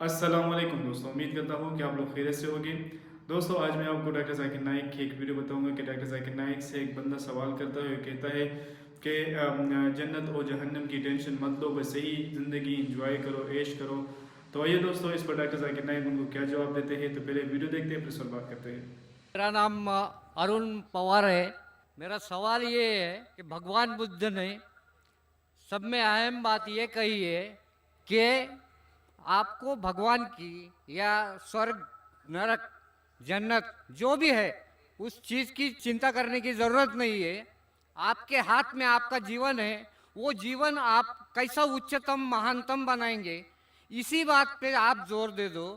अस्सलामुअलैकुम दोस्तों, उम्मीद करता हूँ कि आप लोग खैरियत से होंगे। दोस्तों, आज मैं आपको डॉक्टर जाकिर नाइक की एक वीडियो बताऊंगा कि डॉक्टर जाकिर नाइक से एक बंदा सवाल करता है, कहता है कि जन्नत और जहन्नम की टेंशन मत लो, बस सही ज़िंदगी इंजॉय करो, ऐश करो। तो आइए दोस्तों, इस पर डॉक्टर जाकिर नाइक उनको क्या जवाब देते हैं। तो पहले वीडियो देखते हैं, फिर इस पर बात करते हैं। मेरा नाम अरुण पवार है। मेरा सवाल ये है कि भगवान बुद्ध ने सब में अहम बात ये कही है कि आपको भगवान की या स्वर्ग, नरक, जन्नत जो भी है उस चीज़ की चिंता करने की ज़रूरत नहीं है। आपके हाथ में आपका जीवन है। वो जीवन आप कैसा उच्चतम महानतम बनाएंगे, इसी बात पे आप जोर दे दो।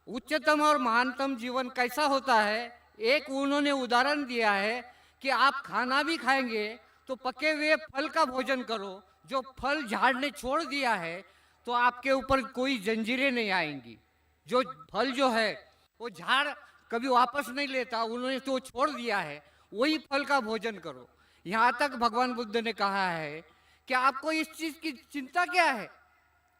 उच्चतम और महानतम जीवन कैसा होता है, एक उन्होंने उदाहरण दिया है कि आप खाना भी खाएंगे तो पके हुए फल का भोजन करो। जो फल झाड़ ने छोड़ दिया है तो आपके ऊपर कोई जंजीरें नहीं आएंगी। जो फल जो है वो झाड़ कभी वापस नहीं लेता, उन्होंने तो छोड़ दिया है। वही फल का भोजन करो। यहाँ तक भगवान बुद्ध ने कहा है कि आपको इस चीज की चिंता क्या है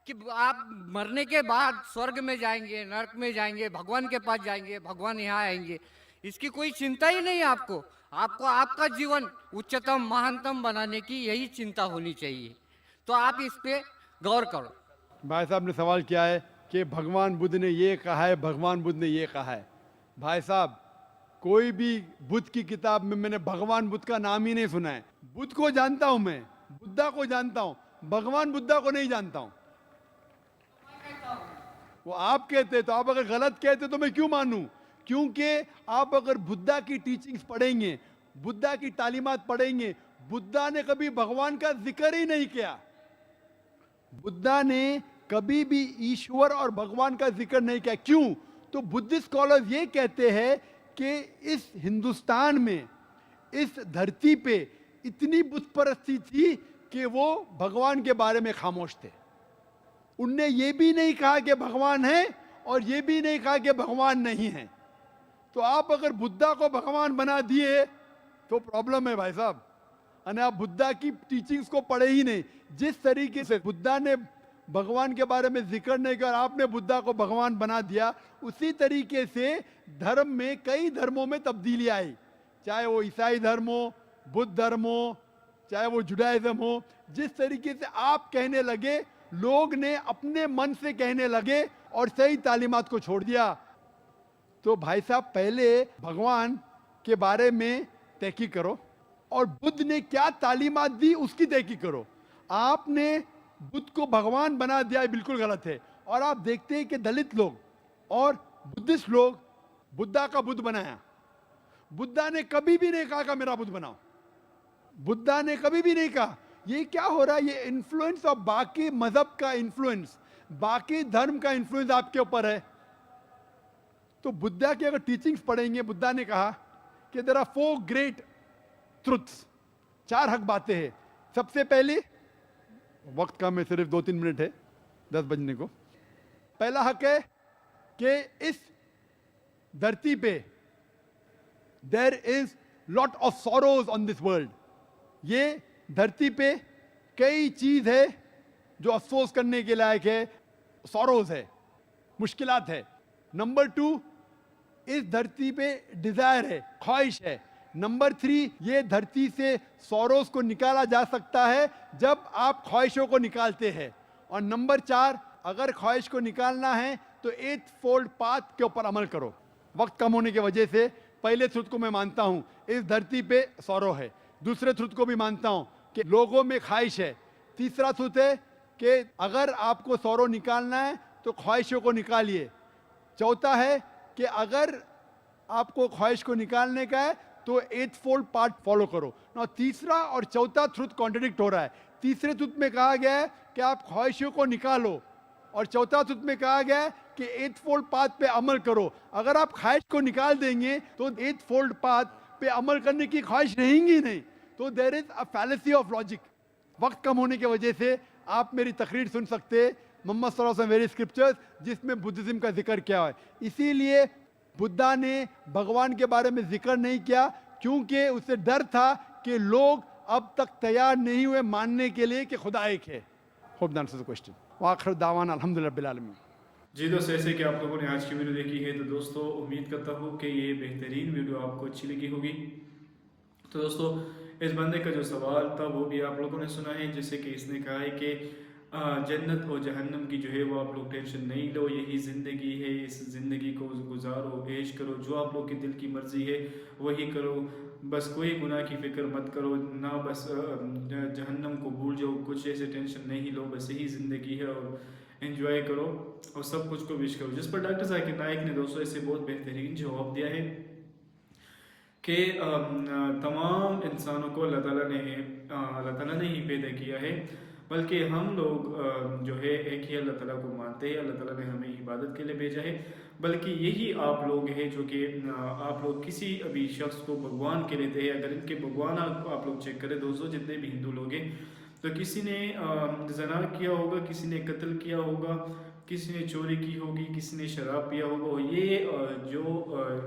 कि आप मरने के बाद स्वर्ग में जाएंगे, नरक में जाएंगे, भगवान के पास जाएंगे, भगवान यहाँ आएंगे। इसकी कोई चिंता ही नहीं है आपको। आपको आपका जीवन उच्चतम महानतम बनाने की यही चिंता होनी चाहिए। तो आप इस पे गौर करो। भाई साहब ने सवाल किया है कि भगवान बुद्ध ने ये कहा है, भगवान बुद्ध ने ये कहा है। भाई साहब, कोई भी बुद्ध की किताब में मैंने भगवान बुद्ध का नाम ही नहीं सुना है। बुद्ध को जानता हूं, मैं बुद्धा को जानता हूं, भगवान बुद्धा को नहीं जानता हूं। वो आप कहते तो, आप अगर गलत कहते तो मैं क्यों मानूं? क्योंकि आप अगर बुद्धा की टीचिंग्स पढ़ेंगे, बुद्धा की तालीमात पढ़ेंगे, बुद्धा ने कभी भगवान का जिक्र ही नहीं किया। बुद्धा ने कभी भी ईश्वर और भगवान का जिक्र नहीं किया। क्यों? तो बुद्धिस्ट स्कॉलर्स ये कहते हैं कि इस हिंदुस्तान में, इस धरती पे इतनी बुत परस्ती थी कि वो भगवान के बारे में खामोश थे। उनने ये भी नहीं कहा कि भगवान है और ये भी नहीं कहा कि भगवान नहीं है। तो आप अगर बुद्धा को भगवान बना दिए तो प्रॉब्लम है भाई साहब। और आप बुद्धा की टीचिंग्स को पढ़े ही नहीं। जिस तरीके से बुद्धा ने भगवान के बारे में जिक्र नहीं किया और आपने बुद्धा को भगवान बना दिया, उसी तरीके से धर्म में कई धर्मों में तब्दीली आई। चाहे वो ईसाई धर्म हो, बुद्ध धर्म हो, चाहे वो जुडाइज्म हो। जिस तरीके से आप कहने लगे, लोग ने अपने मन से कहने लगे और सही तालीमात को छोड़ दिया। तो भाई साहब, पहले भगवान के बारे में तहकीक करो और बुद्ध ने क्या तालीमात दी उसकी तहकीक करो। आपने बुद्ध को भगवान बना दिया, बिल्कुल गलत है। और आप देखते हैं कि दलित लोग और बुद्धिस्ट लोग बुद्धा का बुद्ध बनाया। बुद्धा ने कभी भी नहीं कहा कि मेरा बुद्ध बनाओ। बुद्धा ने कभी भी नहीं कहा। ये क्या हो रहा है? ये इन्फ्लुएंस ऑफ बाकी मजहब का इन्फ्लुएंस, बाकी धर्म का इन्फ्लुएंस आपके ऊपर है। तो बुद्धा की अगर टीचिंग्स पढ़ेंगे, बुद्धा ने कहा कि देयर आर 4 ग्रेट ट्रुथ्स, 4 हक बातें हैं। सबसे पहली, वक्त का में सिर्फ 2-3 मिनट है 10 बजने को। पहला हक है कि इस धरती पे there is lot of sorrows on this world. ये धरती पे कई चीज है जो अफसोस करने के लायक है, सॉरोज है, मुश्किलात है। नंबर 2, इस धरती पे डिजायर है, ख्वाहिश है। नंबर 3, ये धरती से सौरोस को निकाला जा सकता है जब आप ख्वाहिशों को निकालते हैं। और नंबर 4, अगर ख्वाहिश को निकालना है तो 8 फोल्ड पाथ के ऊपर अमल करो। वक्त कम होने की वजह से पहले ट्रुथ को मैं मानता हूं, इस धरती पे सौरो है। दूसरे ट्रुथ को भी मानता हूं कि लोगों में ख्वाहिश है। तीसरा ट्रुथ है कि अगर आपको सौरो निकालना है तो ख्वाहिशों को निकालिए। चौथा है कि अगर आपको ख्वाहिश को निकालने का है तो 8 फोल्ड पार्ट फॉलो करो ना। तीसरा और चौथा ट्रुथ कॉन्ट्रडिक्ट हो रहा है। तीसरे ट्रुथ में कहा गया है कि आप ख्वाहिशों को निकालो और चौथा ट्रुथ में कहा गया है कि 8 फोल्ड पाथ पे अमल करो। अगर आप ख्वाहिश को निकाल देंगे तो 8 फोल्ड पाथ पे अमल करने की ख्वाहिश रहेंगी नहीं। तो there is a fallacy of logic. वक्त कम होने की वजह से आप मेरी तकरीर सुन सकते हैं मोहम्मद सल्लल्लाहु अलैहि वसल्लम वेरी स्क्रिप्चर्स, जिसमें बुद्धिज्म का जिक्र किया है। इसीलिए बुद्धा ने भगवान के बारे में जिक्र नहीं किया, क्योंकि उसे डर था कि लोग अब तक तैयार नहीं हुए मानने के लिए कि खुदा एक है। Hope that answers the question. वाखिर दावाना अल्हम्दुलिल्लाह बिल आलमीन। जी दोस्तों, ऐसे कि आप लोगों ने आज की वीडियो देखी है, तो दोस्तों उम्मीद करता हूँ कि ये बेहतरीन वीडियो आपको अच्छी लगी होगी। तो दोस्तों, इस बंदे का जो सवाल था वो भी आप लोगों ने सुना है, जैसे कि इसने कहा है कि जन्नत और जहन्नम की जो है वो आप लोग टेंशन नहीं लो, यही ज़िंदगी है, इस ज़िंदगी को गुजारो, ऐश करो, जो आप लोग की दिल की मर्ज़ी है वही करो, बस कोई गुनाह की फ़िक्र मत करो ना, बस जहन्नम को भूल जाओ, कुछ ऐसे टेंशन नहीं लो, बस यही ज़िंदगी है और एंजॉय करो और सब कुछ को विश करो। जिस पर डॉक्टर जाकिर नाइक ने दोस्तों ऐसे बहुत बेहतरीन जवाब दिया है कि तमाम इंसानों को अल्लाह ताला ने ही पैदा किया है, बल्कि हम लोग जो है एक ही अल्लाह ताला को मानते हैं, अल्लाह ताला ने हमें इबादत के लिए भेजा है, बल्कि यही आप लोग हैं जो कि आप लोग किसी अभी शख्स को भगवान के लेते हैं। अगर इनके भगवान आप लोग चेक करें दोस्तों, जितने भी हिंदू लोग हैं, तो किसी ने जना किया होगा, किसी ने कत्ल किया होगा, किसी ने चोरी की होगी, किसी ने शराब पिया होगा, और ये जो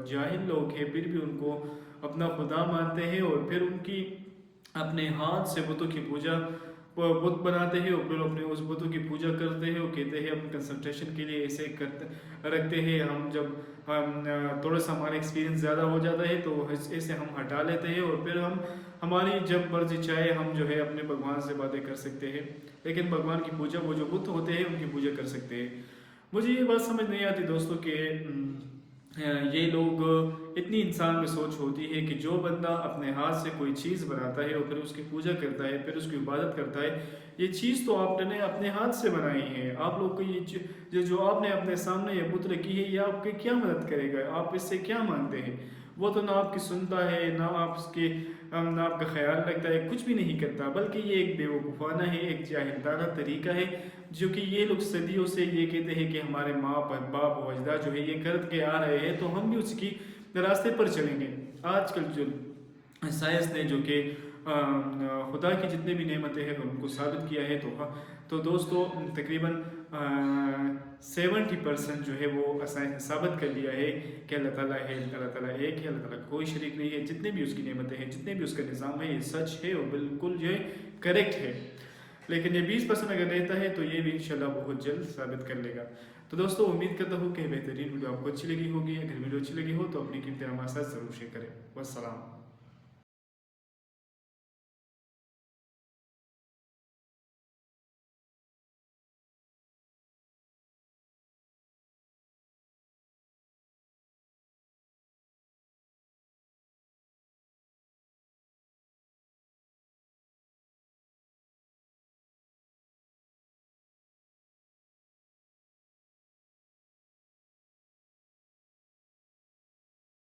जाहिल लोग हैं फिर भी उनको अपना खुदा मानते हैं और फिर उनकी अपने हाथ से बुतों की पूजा बुत बनाते हैं और फिर अपने उस बुतों की पूजा करते हैं और कहते हैं हम कंसंट्रेशन के लिए ऐसे करते रखते हैं, हम जब थोड़ा सा हमारा एक्सपीरियंस ज़्यादा हो जाता है तो ऐसे हम हटा लेते हैं और फिर हम हमारी जब मर्जी चाहे हम जो है अपने भगवान से बातें कर सकते हैं, लेकिन भगवान की पूजा वो जो बुत होते हैं उनकी पूजा कर सकते हैं। मुझे ये बात समझ नहीं आती दोस्तों कि ये लोग इतनी इंसान में सोच होती है कि जो बंदा अपने हाथ से कोई चीज़ बनाता है और फिर उसकी पूजा करता है, फिर उसकी इबादत करता है, ये चीज़ तो आपने अपने हाथ से बनाई है, आप लोग को ये जो आपने अपने सामने ये बुत रखी है, ये आपकी क्या मदद करेगा, आप इससे क्या मांगते हैं? वो तो ना आपकी सुनता है, ना आपका ख्याल रखता है, कुछ भी नहीं करता, बल्कि ये एक बेवकूफ़ाना है, एक जाहिलाना तरीका है जो कि ये लोग सदियों से ये कहते हैं कि हमारे माँ बाप वजदा जो है ये करके आ रहे हैं, तो हम भी उसकी रास्ते पर चलेंगे। आजकल जो साइंस ने जो कि खुदा की जितने भी नेमतें हैं उनको साबित किया है, तो दोस्तों तकरीबन 70% जो है वो साइंस ने साबित कर लिया है कि अल्लाह ताला है, अल्लाह ताला एक है, अल्लाह ताला कोई शरीक नहीं है, जितने भी उसकी नेमतें हैं, जितने भी उसका निज़ाम है, ये सच है और बिल्कुल जो है करेक्ट है। लेकिन ये 20% अगर रहता है तो ये भी इंशाल्लाह बहुत जल्द साबित कर लेगा। तो दोस्तों उम्मीद करता हूँ कि बेहतरीन वीडियो आपको अच्छी लगी होगी। अगर वीडियो अच्छी लगी हो तो अपनी कीमती हमारे साथ ज़रूर शेयर करें। वस्सलाम।